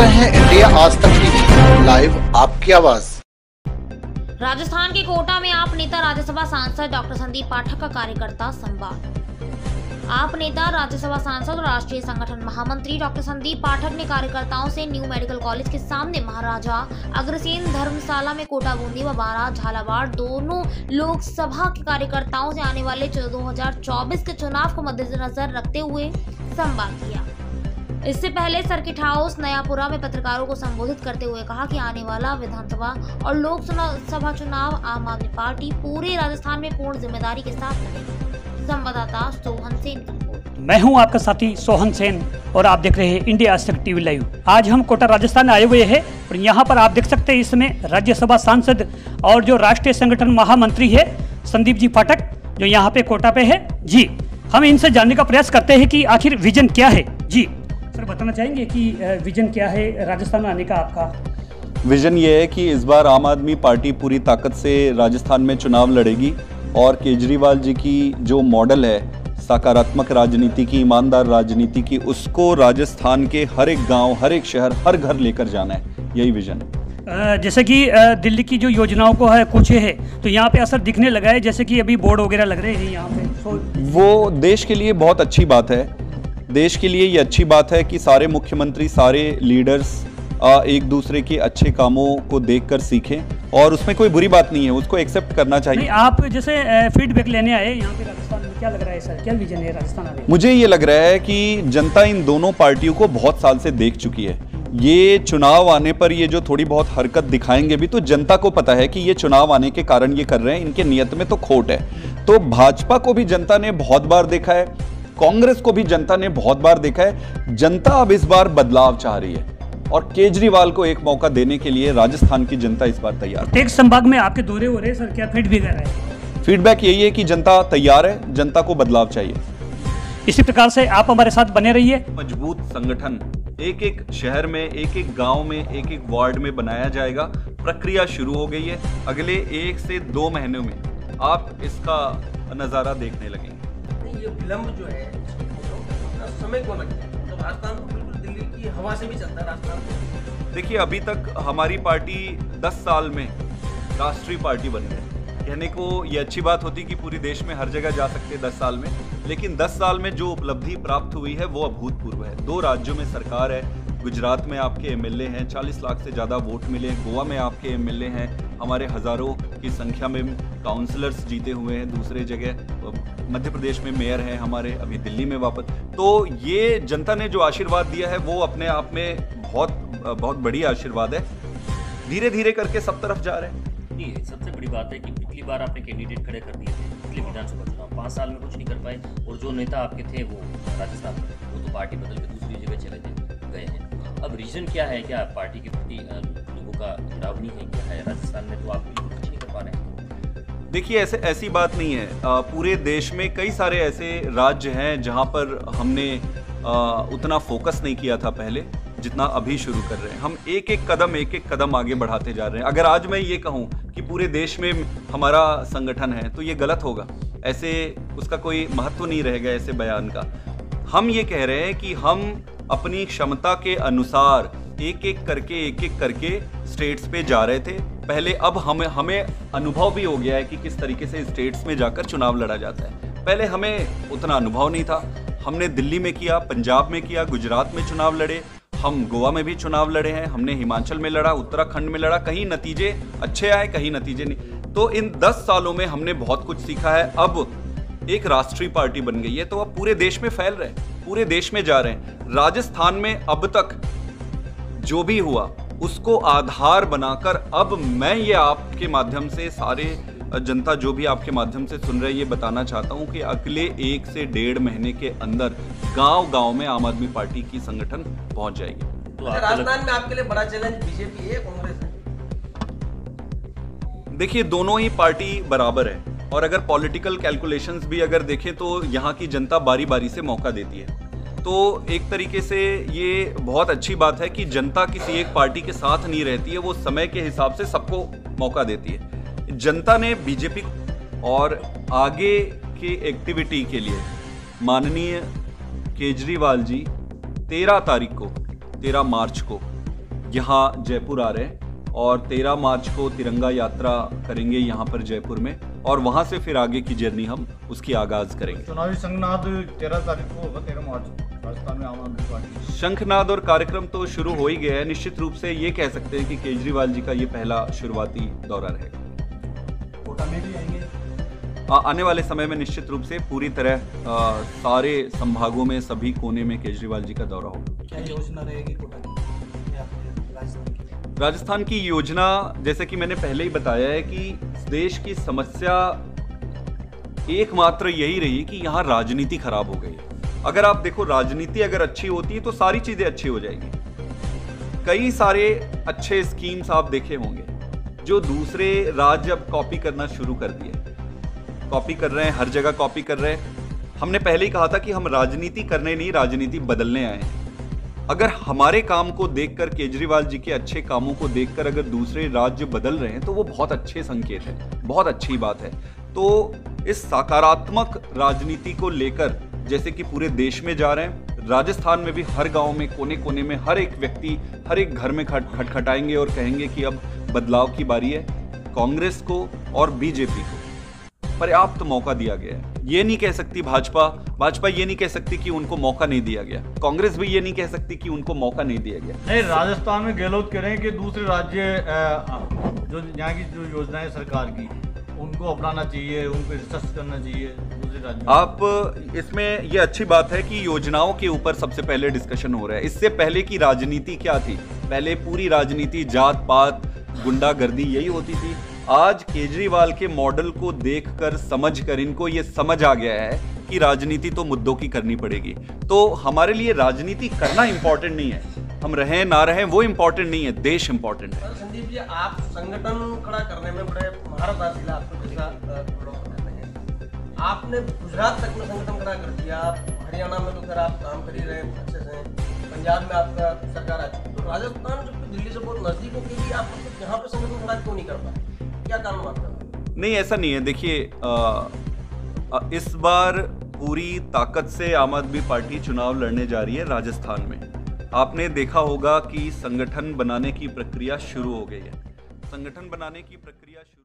रहे हैं इंडिया आज तक टीवी, लाइव आपकी आवाज। राजस्थान के कोटा में आप नेता राज्यसभा सांसद डॉक्टर संदीप पाठक का कार्यकर्ता संवाद। आप नेता राज्यसभा सांसद और राष्ट्रीय संगठन महामंत्री डॉक्टर संदीप पाठक ने कार्यकर्ताओं से न्यू मेडिकल कॉलेज के सामने महाराजा अग्रसेन धर्मशाला में कोटा बूंदी व बारां झालावाड़ दोनों लोकसभा के कार्यकर्ताओं से आने वाले 2024 के चुनाव को मद्देनजर रखते हुए संवाद किया। इससे पहले सर्किट हाउस नयापुरा में पत्रकारों को संबोधित करते हुए कहा कि आने वाला विधानसभा और लोकसभा चुनाव आम आदमी पार्टी पूरे राजस्थान में पूर्ण जिम्मेदारी के साथ लड़ेगी। संवाददाता सोहन सेन की रिपोर्ट। मैं हूं आपका साथी सोहन सेन और आप देख रहे हैं इंडिया आज तक टीवी लाइव। आज हम कोटा राजस्थान आए हुए हैं और यहाँ पर आप देख सकते हैं इसमें राज्यसभा सांसद और जो राष्ट्रीय संगठन महामंत्री है संदीप जी पाठक जो यहाँ पे कोटा पे है जी। हम इनसे जानने का प्रयास करते हैं कि आखिर विजन क्या है जी। सर बताना चाहेंगे कि विजन क्या है राजस्थान आने का आपका? विजन ये है कि इस बार आम आदमी पार्टी पूरी ताकत से राजस्थान में चुनाव लड़ेगी और केजरीवाल जी की जो मॉडल है सकारात्मक राजनीति की, ईमानदार राजनीति की, उसको राजस्थान के हर एक गांव, हर एक शहर, हर घर लेकर जाना है। यही विजन है। जैसे कि दिल्ली की जो योजनाओं को है कुछ है तो यहाँ पे असर दिखने लगा है, जैसे कि अभी बोर्ड वगैरह लग रहे हैं यहाँ पे। वो देश के लिए बहुत अच्छी बात है। देश के लिए ये अच्छी बात है कि सारे मुख्यमंत्री, सारे लीडर्स एक दूसरे के अच्छे कामों को देखकर सीखें और उसमें कोई बुरी बात नहीं है, उसको एक्सेप्ट करना चाहिए। आप जैसे फीडबैक लेने आए यहाँ पे राजस्थान में, क्या लग रहा है सर, क्या विजन है राजस्थान आने? मुझे ये लग रहा है कि जनता इन दोनों पार्टियों को बहुत साल से देख चुकी है। ये चुनाव आने पर ये जो थोड़ी बहुत हरकत दिखाएंगे भी तो जनता को पता है कि ये चुनाव आने के कारण ये कर रहे हैं, इनके नियत में तो खोट है। तो भाजपा को भी जनता ने बहुत बार देखा है, कांग्रेस को भी जनता ने बहुत बार देखा है। जनता अब इस बार बदलाव चाह रही है और केजरीवाल को एक मौका देने के लिए राजस्थान की जनता इस बार तैयार है। प्रत्येक संभाग में आपके दौरे हो रहे हैं सर, क्या फीडबैक है? फीडबैक यही है कि जनता तैयार है, जनता को बदलाव चाहिए। इसी प्रकार से आप हमारे साथ बने रहिए। मजबूत संगठन एक एक शहर में, एक एक गांव में, एक एक वार्ड में बनाया जाएगा। प्रक्रिया शुरू हो गई है। अगले 1 से 2 महीनों में आप इसका नजारा देखने लगेंगे। ये विलंब जो है समय को लगता है, तो राजस्थान को बिल्कुल दिल्ली की हवा से भी चलता है राजस्थान। देखिए अभी तक हमारी पार्टी 10 साल में राष्ट्रीय पार्टी बन गई। कहने को ये अच्छी बात होती कि पूरी देश में हर जगह जा सकते 10 साल में, लेकिन 10 साल में जो उपलब्धि प्राप्त हुई है वो अभूतपूर्व है। 2 राज्यों में सरकार है। गुजरात में आपके एमएलए हैं, 40 लाख से ज़्यादा वोट मिले। गोवा में आपके एमएलए हैं, हमारे हज़ारों की संख्या में काउंसलर्स जीते हुए हैं। दूसरे जगह मध्य प्रदेश में मेयर हैं हमारे, अभी दिल्ली में वापस। तो ये जनता ने जो आशीर्वाद दिया है वो अपने आप में बहुत बड़ी आशीर्वाद है। धीरे धीरे करके सब तरफ जा रहे हैं। नहीं, सबसे बड़ी बात है कि पिछली बार आपने कैंडिडेट खड़े कर दिए थे पिछले विधानसभा चुनाव, 5 साल में कुछ नहीं कर पाए और जो नेता आपके थे वो राजस्थान में, वो तो पार्टी बदल के दूसरी जगह चले गए हैं। अब रीजन क्या है? क्या पार्टी के प्रति लोगों का जुड़ाव नहीं है? क्या है राजस्थान में तो आप कुछ नहीं कर पा रहे हैं? देखिए ऐसी बात नहीं है। पूरे देश में कई सारे ऐसे राज्य हैं जहां पर हमने उतना फोकस नहीं किया था पहले जितना अभी शुरू कर रहे हैं। हम एक एक कदम आगे बढ़ाते जा रहे हैं। अगर आज मैं ये कहूं कि पूरे देश में हमारा संगठन है तो ये गलत होगा। ऐसे उसका कोई महत्व नहीं रहेगा ऐसे बयान का। हम ये कह रहे हैं कि हम अपनी क्षमता के अनुसार एक एक करके स्टेट्स पे जा रहे थे पहले। अब हमें अनुभव भी हो गया है कि किस तरीके से स्टेट्स में जाकर चुनाव लड़ा जाता है। पहले हमें उतना अनुभव नहीं था। हमने दिल्ली में किया, पंजाब में किया, गुजरात में चुनाव लड़े, हम गोवा में भी चुनाव लड़े हैं, हमने हिमाचल में लड़ा, उत्तराखंड में लड़ा। कहीं नतीजे अच्छे आए, कहीं नतीजे नहीं। तो इन 10 सालों में हमने बहुत कुछ सीखा है। अब एक राष्ट्रीय पार्टी बन गई है तो अब पूरे देश में फैल रहे हैं, पूरे देश में जा रहे हैं। राजस्थान में अब तक जो भी हुआ उसको आधार बनाकर अब मैं ये आपके माध्यम से, सारे जनता जो भी आपके माध्यम से सुन रहे हैं, ये बताना चाहता हूं कि अगले 1 से 1.5 महीने के अंदर गांव-गांव में आम आदमी पार्टी की संगठन पहुंच जाएगी। तो राजस्थान में आपके लिए बड़ा चैलेंज बीजेपी है, कांग्रेस है? देखिए दोनों ही पार्टी बराबर है और अगर पॉलिटिकल कैलकुलेशंस भी अगर देखें तो यहाँ की जनता बारी बारी से मौका देती है। तो एक तरीके से ये बहुत अच्छी बात है कि जनता किसी एक पार्टी के साथ नहीं रहती है, वो समय के हिसाब से सबको मौका देती है। जनता ने बीजेपी और आगे की एक्टिविटी के लिए माननीय केजरीवाल जी 13 मार्च को यहाँ जयपुर आ रहे हैं और 13 मार्च को तिरंगा यात्रा करेंगे यहाँ पर जयपुर में, और वहाँ से फिर आगे की जर्नी हम उसकी आगाज करेंगे। चुनावी संगनाद 13 तारीख को होगा, 13 मार्च राजस्थान में आम आदमी पार्टी। शंखनाद और कार्यक्रम तो शुरू हो ही गया है। निश्चित रूप से ये कह सकते हैं कि केजरीवाल जी का ये पहला शुरुआती दौरा रहेगा। कोटा में भी आएंगे? आने वाले समय में निश्चित रूप से पूरी तरह सारे संभागों में, सभी कोने में केजरीवाल जी का दौरा होगा। क्या योजना रहेगी कोटा की? राजस्थान की योजना, जैसे कि मैंने पहले ही बताया है कि देश की समस्या एकमात्र यही रही कि यहाँ राजनीति खराब हो गई। अगर आप देखो, राजनीति अगर अच्छी होती है तो सारी चीजें अच्छी हो जाएंगी। कई सारे अच्छे स्कीम्स आप देखे होंगे जो दूसरे राज्य अब कॉपी करना शुरू कर दिए, कॉपी कर रहे हैं, हर जगह कॉपी कर रहे हैं। हमने पहले ही कहा था कि हम राजनीति करने नहीं, राजनीति बदलने आए हैं। अगर हमारे काम को देखकर, केजरीवाल जी के अच्छे कामों को देखकर अगर दूसरे राज्य बदल रहे हैं तो वो बहुत अच्छे संकेत है, बहुत अच्छी बात है। तो इस सकारात्मक राजनीति को लेकर जैसे कि पूरे देश में जा रहे हैं, राजस्थान में भी हर गांव में, कोने कोने में हर एक व्यक्ति, हर एक घर में खटखटाएंगे और कहेंगे कि अब बदलाव की बारी है। कांग्रेस को और बीजेपी को पर्याप्त मौका दिया गया है। ये नहीं कह सकती भाजपा ये नहीं कह सकती कि उनको मौका नहीं दिया गया। कांग्रेस भी ये नहीं कह सकती कि उनको मौका नहीं दिया गया। नहीं, राजस्थान में गहलोत कह रहे हैं कि दूसरे राज्य जो यहाँ की जो योजनाएं सरकार की उनको अपनाना चाहिए, उनको रिसर्च करना चाहिए दूसरे राज्यों। आप इसमें ये अच्छी बात है कि योजनाओं के ऊपर सबसे पहले डिस्कशन हो रहा है। इससे पहले की राजनीति क्या थी? पहले पूरी राजनीति जात पात, गुंडागर्दी यही होती थी। आज केजरीवाल के मॉडल को देखकर, समझकर इनको ये समझ आ गया है कि राजनीति तो मुद्दों की करनी पड़ेगी। तो हमारे लिए राजनीति करना इंपॉर्टेंट नहीं है, हम रहें ना रहें वो इंपॉर्टेंट नहीं है, देश इंपॉर्टेंट है। संदीप जी, आप संगठन खड़ा करने में बड़े महारत हासिल है, आपको जैसा लोग कहते हैं। आपने गुजरात तक में संगठन खड़ा कर दिया, हरियाणा में तो खैर आप काम कर ही रहे हैं अच्छे से, पंजाब में आपका सरकार आ चुकी, तो राजस्थान जो दिल्ली से बहुत नजदीक होकर भी आप मतलब यहाँ पे संगठन खड़ा क्यों नहीं कर पाए? क्या कारण मानते हैं? नहीं, ऐसा नहीं है। देखिए, इस बार पूरी ताकत से आम आदमी पार्टी चुनाव लड़ने जा रही है राजस्थान में। आपने देखा होगा कि संगठन बनाने की प्रक्रिया शुरू हो गई है। संगठन बनाने की प्रक्रिया शुरू